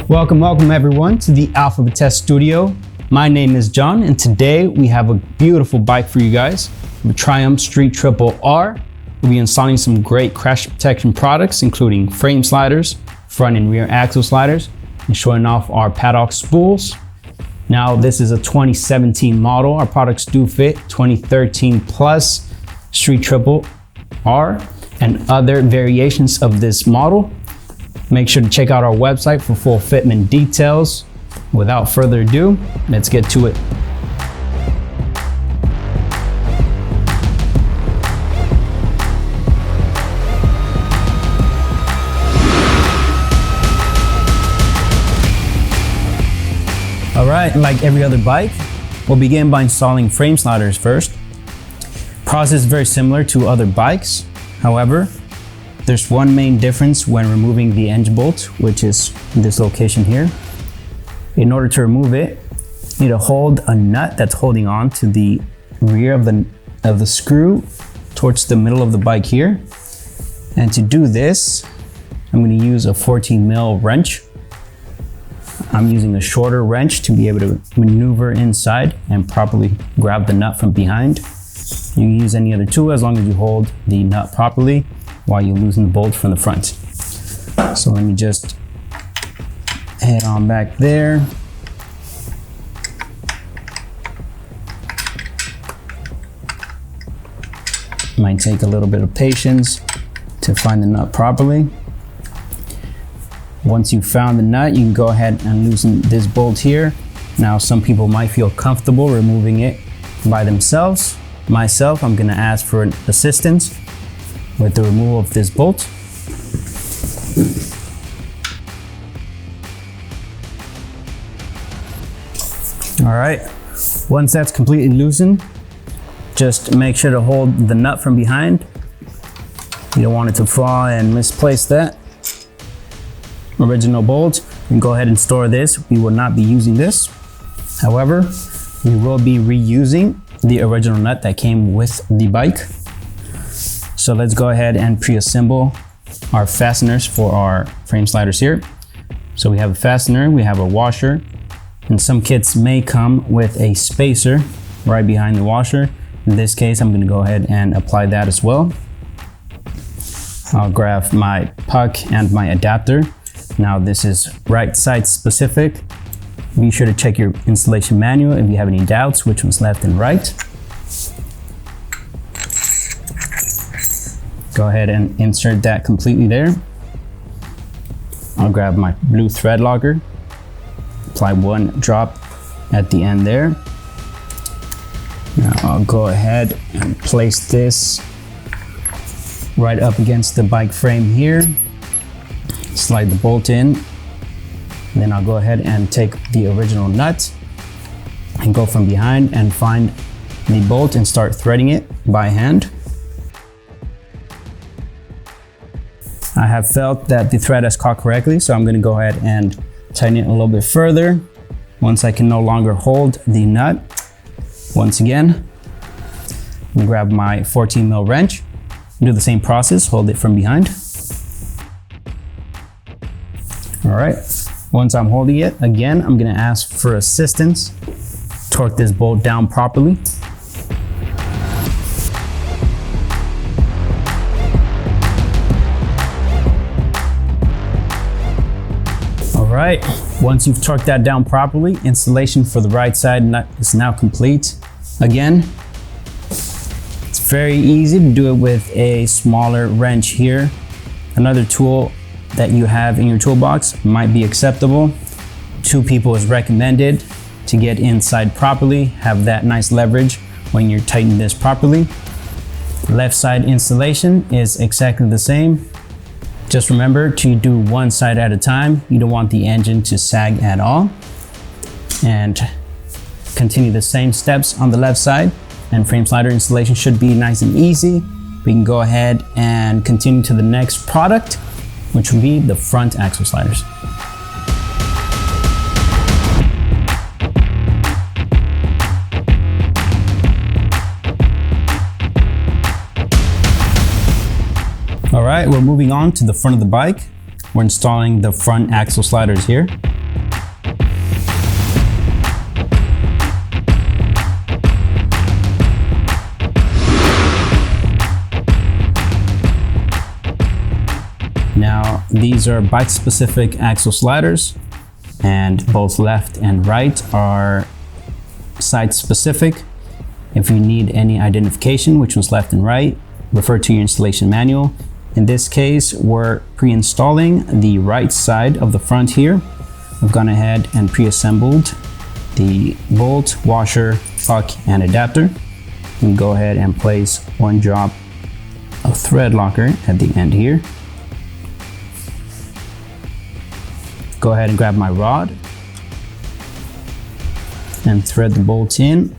Welcome everyone to the Vitesse studio. My name is John, and today we have a beautiful bike for you guys, the Triumph Street Triple R. We'll be installing some great crash protection products, including frame sliders, front and rear axle sliders, and showing off our Paddock Spools. Now, this is a 2017 model. Our products do fit 2013 plus Street Triple R and other variations of this model. Make sure to check out our website for full fitment details. Without further ado, let's get to it. All right, like every other bike, we'll begin by installing frame sliders first. Process is very similar to other bikes. However, there's one main difference when removing the engine bolt, which is this location here. In order to remove it, you need to hold a nut that's holding on to the rear of the screw towards the middle of the bike here. And to do this, I'm going to use a 14 mil wrench. I'm using a shorter wrench to be able to maneuver inside and properly grab the nut from behind. You can use any other tool as long as you hold the nut properly while you loosen the bolt from the front. So let me just head on back there. Might take a little bit of patience to find the nut properly. Once you've found the nut, you can go ahead and loosen this bolt here. Now, some people might feel comfortable removing it by themselves. Myself, I'm gonna ask for assistance with the removal of this bolt. All right, once that's completely loosened, just make sure to hold the nut from behind. You don't want it to fall and misplace that original bolt. You can go ahead and store this. We will not be using this. However, we will be reusing the original nut that came with the bike. So let's go ahead and pre-assemble our fasteners for our frame sliders here. So we have a fastener, we have a washer, and some kits may come with a spacer right behind the washer. In this case, I'm going to go ahead and apply that as well. I'll grab my puck and my adapter. Now this is right side specific. Be sure to check your installation manual if you have any doubts which one's left and right. Go ahead and insert that completely there. I'll grab my blue thread locker, apply one drop at the end there. Now I'll go ahead and place this right up against the bike frame here. Slide the bolt in. Then I'll go ahead and take the original nut and go from behind and find the bolt and start threading it by hand. I have felt that the thread has caught correctly, so I'm going to go ahead and tighten it a little bit further. Once I can no longer hold the nut, once again, I'm grab my 14 mil wrench, do the same process, hold it from behind. All right, once I'm holding it, again, I'm going to ask for assistance. Torque this bolt down properly. All right, once you've torqued that down properly, installation for the right side nut is now complete. Again, it's very easy to do it with a smaller wrench here. Another tool that you have in your toolbox might be acceptable. 2 people is recommended to get inside properly, have that nice leverage when you're tightening this properly. Left side installation is exactly the same. Just remember to do one side at a time. You don't want the engine to sag at all. And continue the same steps on the left side, and frame slider installation should be nice and easy. We can go ahead and continue to the next product, which will be the front axle sliders. All right, we're moving on to the front of the bike. We're installing the front axle sliders here. These are bike specific axle sliders, and both left and right are site specific. If you need any identification, which one's left and right, refer to your installation manual. In this case, we're pre-installing the right side of the front here. I've gone ahead and pre-assembled the bolt, washer, puck, and adapter. And go ahead and place one drop of thread locker at the end here. Go ahead and grab my rod and thread the bolt in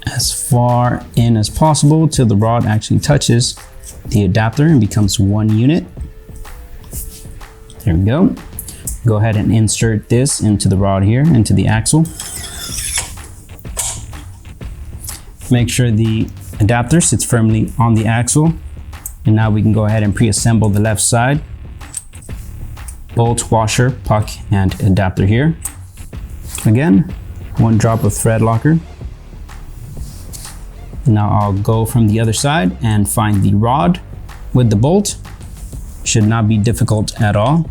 as far in as possible till the rod actually touches the adapter and becomes one unit. There we go. Go ahead and insert this into the rod here, into the axle. Make sure the adapter sits firmly on the axle. And now we can go ahead and pre-assemble the left side. Bolt, washer, puck, and adapter here. Again, one drop of thread locker. And now I'll go from the other side and find the rod with the bolt. Should not be difficult at all.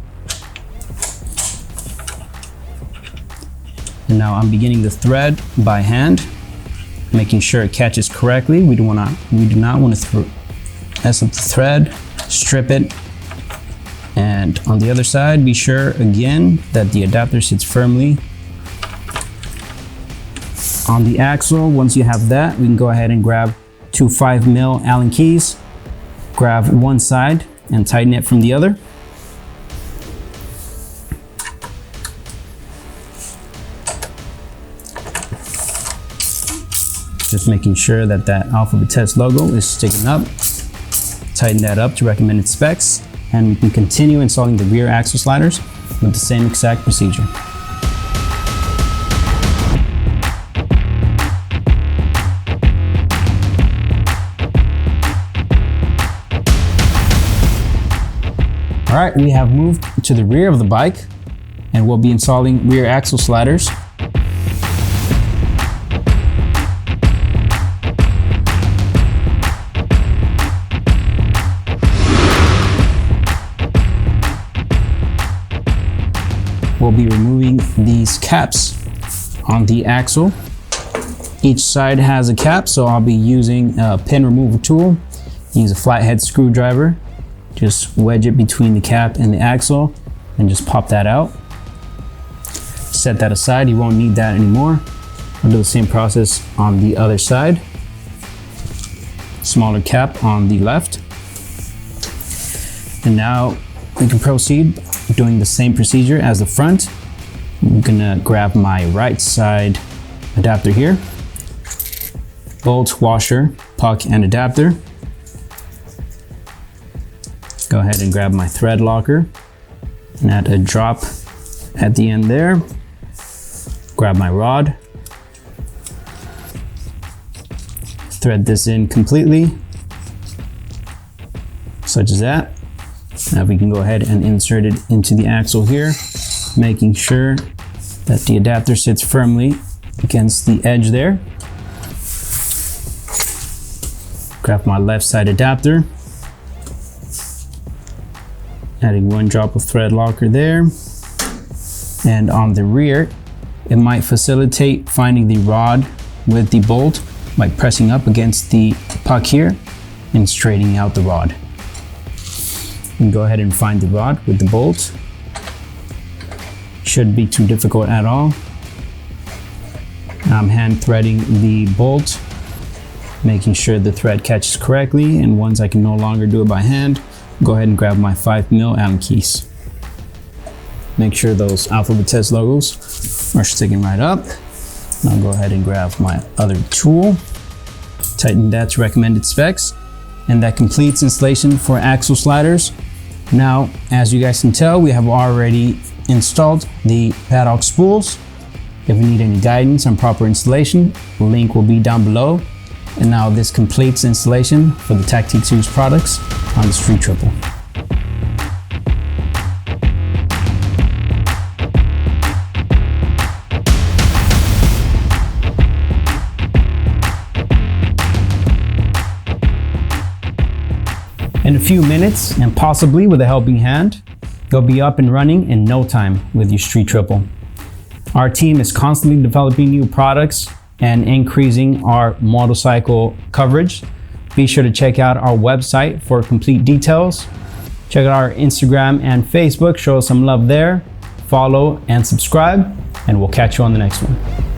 And now I'm beginning the thread by hand, making sure it catches correctly. We do not want to mess up the thread, strip it. And on the other side, be sure again that the adapter sits firmly on the axle. Once you have that, we can go ahead and grab two 5mm Allen keys, grab one side and tighten it from the other. Just making sure that that Vitesse logo is sticking up. Tighten that up to recommended specs, and we can continue installing the rear axle sliders with the same exact procedure. All right, we have moved to the rear of the bike, and we'll be installing rear axle sliders. We'll be removing these caps on the axle. Each side has a cap, so I'll be using a pin removal tool. Use a flathead screwdriver. Just wedge it between the cap and the axle and just pop that out. Set that aside, you won't need that anymore. I'll do the same process on the other side. Smaller cap on the left. And now we can proceed doing the same procedure as the front. I'm gonna grab my right side adapter here. Bolt, washer, puck, and adapter. Go ahead and grab my thread locker and add a drop at the end there. Grab my rod. Thread this in completely, such as that. Now we can go ahead and insert it into the axle here, making sure that the adapter sits firmly against the edge there. Grab my left side adapter, adding one drop of thread locker there. And on the rear, it might facilitate finding the rod with the bolt by pressing up against the puck here and straightening out the rod. And go ahead and find the rod with the bolt. Shouldn't be too difficult at all. I'm hand threading the bolt, making sure the thread catches correctly, and once I can no longer do it by hand, go ahead and grab my 5mm Allen keys. Make sure those Vitesse logos are sticking right up. I'll go ahead and grab my other tool, tighten that to recommended specs, and that completes installation for axle sliders. Now, as you guys can tell, we have already installed the Paddock Spools. If you need any guidance on proper installation, the link will be down below. And now this completes installation for the Tactique Series products on the Street Triple. In a few minutes, and possibly with a helping hand, you'll be up and running in no time with your street triple. Our team is constantly developing new products and increasing our motorcycle coverage. Be sure to check out our website for complete details. Check out our Instagram and Facebook, show us some love there. Follow and subscribe, and we'll catch you on the next one.